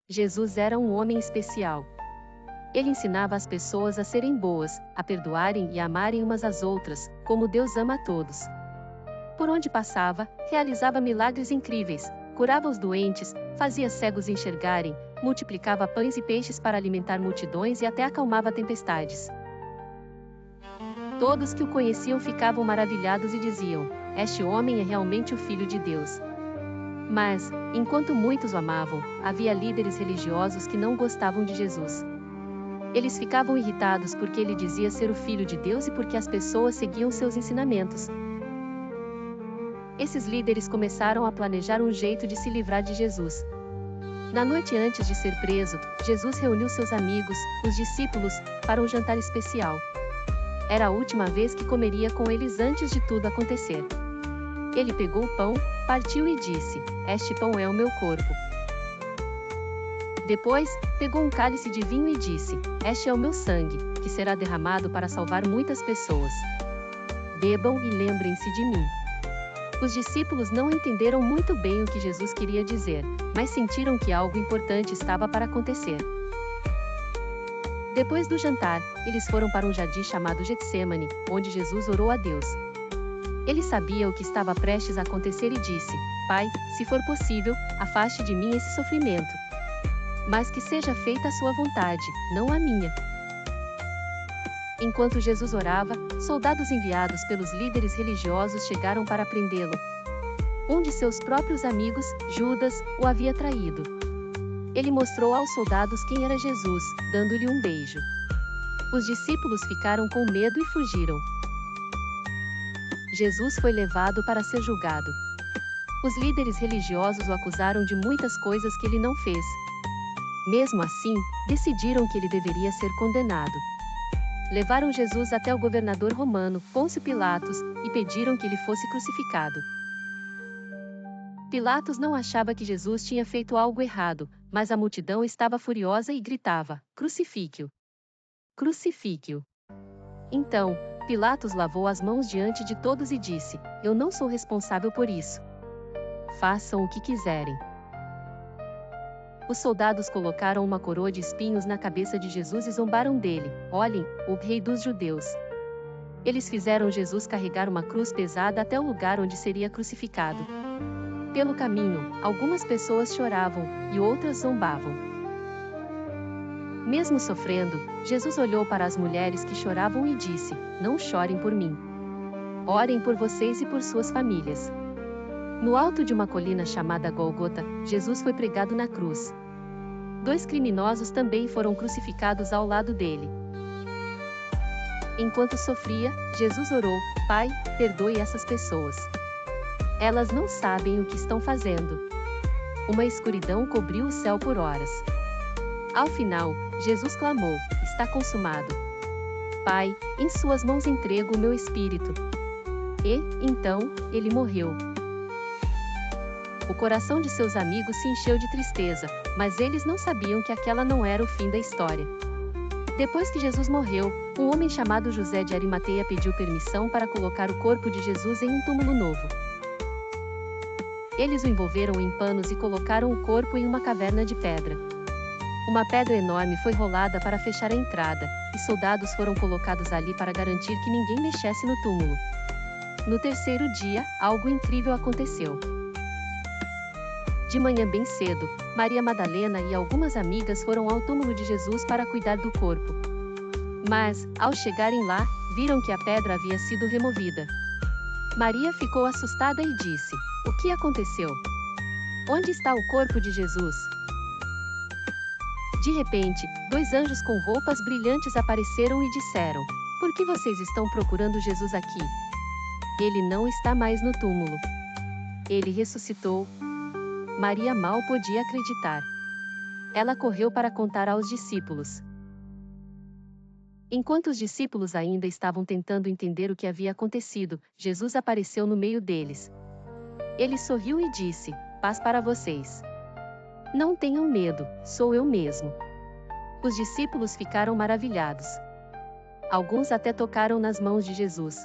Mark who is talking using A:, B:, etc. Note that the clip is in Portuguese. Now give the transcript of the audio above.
A: Jesus era um homem especial. Ele ensinava as pessoas a serem boas, a perdoarem e a amarem umas às outras, como Deus ama a todos. Por onde passava, realizava milagres incríveis, curava os doentes, fazia cegos enxergarem, multiplicava pães e peixes para alimentar multidões e até acalmava tempestades. Todos que o conheciam ficavam maravilhados e diziam: "Este homem é realmente o Filho de Deus." Mas, enquanto muitos o amavam, havia líderes religiosos que não gostavam de Jesus. Eles ficavam irritados porque ele dizia ser o Filho de Deus e porque as pessoas seguiam seus ensinamentos. Esses líderes começaram a planejar um jeito de se livrar de Jesus. Na noite antes de ser preso, Jesus reuniu seus amigos, os discípulos, para um jantar especial. Era a última vez que comeria com eles antes de tudo acontecer. Ele pegou o pão, partiu e disse: "Este pão é o meu corpo." Depois, pegou um cálice de vinho e disse: "Este é o meu sangue, que será derramado para salvar muitas pessoas. Bebam e lembrem-se de mim." Os discípulos não entenderam muito bem o que Jesus queria dizer, mas sentiram que algo importante estava para acontecer. Depois do jantar, eles foram para um jardim chamado Getsêmani, onde Jesus orou a Deus. Ele sabia o que estava prestes a acontecer e disse: "Pai, se for possível, afaste de mim esse sofrimento. Mas que seja feita a sua vontade, não a minha." Enquanto Jesus orava, soldados enviados pelos líderes religiosos chegaram para prendê-lo. Um de seus próprios amigos, Judas, o havia traído. Ele mostrou aos soldados quem era Jesus, dando-lhe um beijo. Os discípulos ficaram com medo e fugiram. Jesus foi levado para ser julgado. Os líderes religiosos o acusaram de muitas coisas que ele não fez. Mesmo assim, decidiram que ele deveria ser condenado. Levaram Jesus até o governador romano, Pôncio Pilatos, e pediram que ele fosse crucificado. Pilatos não achava que Jesus tinha feito algo errado, mas a multidão estava furiosa e gritava: "Crucifique-o! Crucifique-o!" Então, Pilatos lavou as mãos diante de todos e disse: "Eu não sou responsável por isso. Façam o que quiserem." Os soldados colocaram uma coroa de espinhos na cabeça de Jesus e zombaram dele: "Olhem, o rei dos judeus." Eles fizeram Jesus carregar uma cruz pesada até o lugar onde seria crucificado. Pelo caminho, algumas pessoas choravam, e outras zombavam. Mesmo sofrendo, Jesus olhou para as mulheres que choravam e disse: "Não chorem por mim. Orem por vocês e por suas famílias." No alto de uma colina chamada Gólgota, Jesus foi pregado na cruz. 2 criminosos também foram crucificados ao lado dele. Enquanto sofria, Jesus orou: "Pai, perdoe essas pessoas. Elas não sabem o que estão fazendo." Uma escuridão cobriu o céu por horas. Ao final, Jesus clamou: "Está consumado. Pai, em suas mãos entrego o meu espírito." E, então, ele morreu. O coração de seus amigos se encheu de tristeza, mas eles não sabiam que aquela não era o fim da história. Depois que Jesus morreu, um homem chamado José de Arimateia pediu permissão para colocar o corpo de Jesus em um túmulo novo. Eles o envolveram em panos e colocaram o corpo em uma caverna de pedra. Uma pedra enorme foi rolada para fechar a entrada, e soldados foram colocados ali para garantir que ninguém mexesse no túmulo. No terceiro dia, algo incrível aconteceu. De manhã bem cedo, Maria Madalena e algumas amigas foram ao túmulo de Jesus para cuidar do corpo. Mas, ao chegarem lá, viram que a pedra havia sido removida. Maria ficou assustada e disse: "O que aconteceu? Onde está o corpo de Jesus?" De repente, 2 anjos com roupas brilhantes apareceram e disseram: "Por que vocês estão procurando Jesus aqui? Ele não está mais no túmulo. Ele ressuscitou." Maria mal podia acreditar. Ela correu para contar aos discípulos. Enquanto os discípulos ainda estavam tentando entender o que havia acontecido, Jesus apareceu no meio deles. Ele sorriu e disse: "Paz para vocês. Não tenham medo, sou eu mesmo." Os discípulos ficaram maravilhados. Alguns até tocaram nas mãos de Jesus.